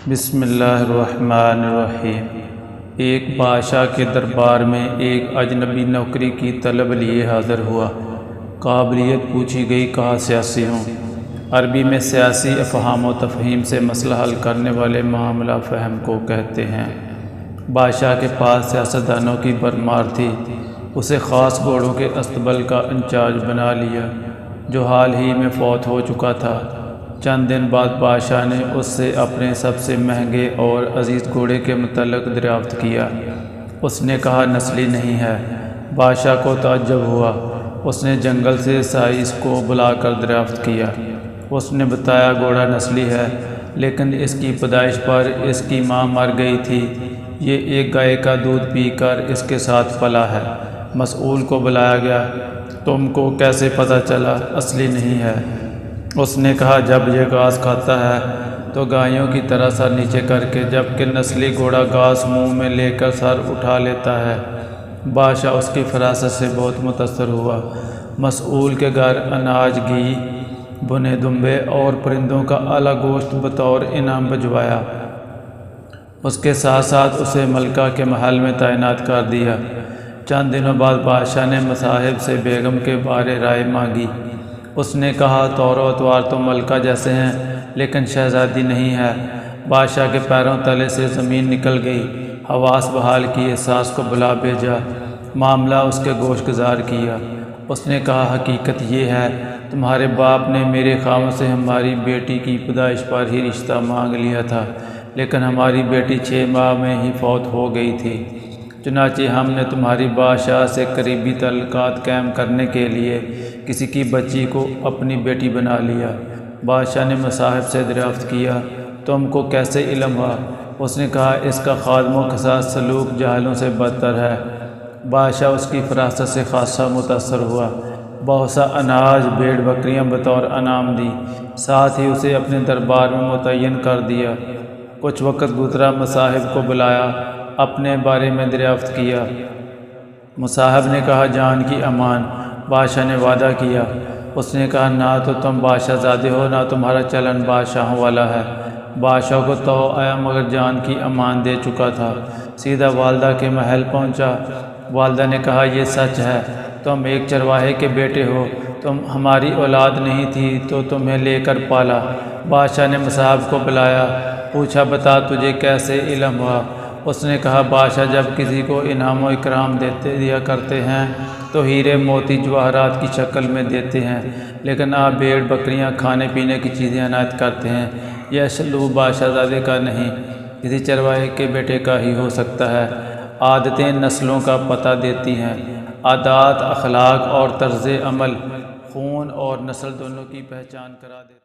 بسم اللہ الرحمن الرحیم۔ ایک بادشاہ کے دربار میں ایک اجنبی نوکری کی طلب لیے حاضر ہوا۔ قابلیت پوچھی گئی، کہا سیاسی ہوں۔ عربی میں سیاسی افہام و تفہیم سے مسئلہ حل کرنے والے معاملہ فہم کو کہتے ہیں۔ بادشاہ کے پاس سیاستدانوں کی بھرمار تھی۔ اسے خاص گھوڑوں کے استبل کا انچارج بنا لیا، جو حال ہی میں فوت ہو چکا تھا۔ چند دن بعد بادشاہ نے اس سے اپنے سب سے مہنگے اور عزیز گھوڑے کے متعلق دریافت کیا۔ اس نے کہا نسلی نہیں ہے۔ بادشاہ کو تعجب ہوا۔ اس نے جنگل سے سائس کو بلا کر دریافت کیا۔ اس نے بتایا گھوڑا نسلی ہے، لیکن اس کی پیدائش پر اس کی ماں مر گئی تھی۔ یہ ایک گائے کا دودھ پی کر اس کے ساتھ پلا ہے۔ مسئول کو بلایا گیا۔ تم کو کیسے پتہ چلا اصلی نہیں ہے؟ اس نے کہا جب یہ گھاس کھاتا ہے تو گایوں کی طرح سر نیچے کر کے، جبکہ نسلی گھوڑا گھاس منہ میں لے کر سر اٹھا لیتا ہے۔ بادشاہ اس کی فراست سے بہت متاثر ہوا۔ مسئول کے گھر اناج، گھی، بنے دمبے اور پرندوں کا اعلیٰ گوشت بطور انعام بھجوایا۔ اس کے ساتھ ساتھ اسے ملکہ کے محل میں تعینات کر دیا۔ چند دنوں بعد بادشاہ نے مصاحب سے بیگم کے بارے رائے مانگی۔ اس نے کہا طور و اطوار تو ملکہ جیسے ہیں، لیکن شہزادی نہیں ہے۔ بادشاہ کے پیروں تلے سے زمین نکل گئی۔ حواس بحال کیے، ساس کو بلا بھیجا، معاملہ اس کے گوش گزار کیا۔ اس نے کہا حقیقت یہ ہے، تمہارے باپ نے میرے خاوند سے ہماری بیٹی کی پیدائش پر ہی رشتہ مانگ لیا تھا، لیکن ہماری بیٹی 6 ماہ میں ہی فوت ہو گئی تھی۔ چنانچہ ہم نے تمہاری بادشاہ سے قریبی تعلقات قائم کرنے کے لیے کسی کی بچی کو اپنی بیٹی بنا لیا۔ بادشاہ نے مصاحب سے دریافت کیا تم کو کیسے علم ہوا؟ اس نے کہا اس کا خادموں کے ساتھ سلوک جاہلوں سے بدتر ہے۔ بادشاہ اس کی فراست سے خاصا متاثر ہوا۔ بہت سا اناج، بھیڑ بکریاں بطور انعام دی، ساتھ ہی اسے اپنے دربار میں متعین کر دیا۔ کچھ وقت گزرا، مصاحب کو بلایا، اپنے بارے میں دریافت کیا۔ مصاحب نے کہا جان کی امان۔ بادشاہ نے وعدہ کیا۔ اس نے کہا نہ تو تم بادشاہ زادے ہو، نہ تمہارا چلن بادشاہوں والا ہے۔ بادشاہ کو تو آیا مگر جان کی امان دے چکا تھا۔ سیدھا والدہ کے محل پہنچا۔ والدہ نے کہا یہ سچ ہے، تم ایک چرواہے کے بیٹے ہو، تم ہماری اولاد نہیں تھی تو تمہیں لے کر پالا۔ بادشاہ نے مصاحب کو بلایا، پوچھا بتا تجھے کیسے علم ہوا؟ اس نے کہا بادشاہ جب کسی کو انعام و اکرام دیا کرتے ہیں تو ہیرے موتی جواہرات کی شکل میں دیتے ہیں، لیکن آپ بھیڑ بکریاں، کھانے پینے کی چیزیں عنایت کرتے ہیں۔ یہ سلوک بادشاہ زادے کا نہیں، کسی چرواہے کے بیٹے کا ہی ہو سکتا ہے۔ عادتیں نسلوں کا پتہ دیتی ہیں۔ عادات، اخلاق اور طرز عمل خون اور نسل دونوں کی پہچان کرا دیتے ہیں۔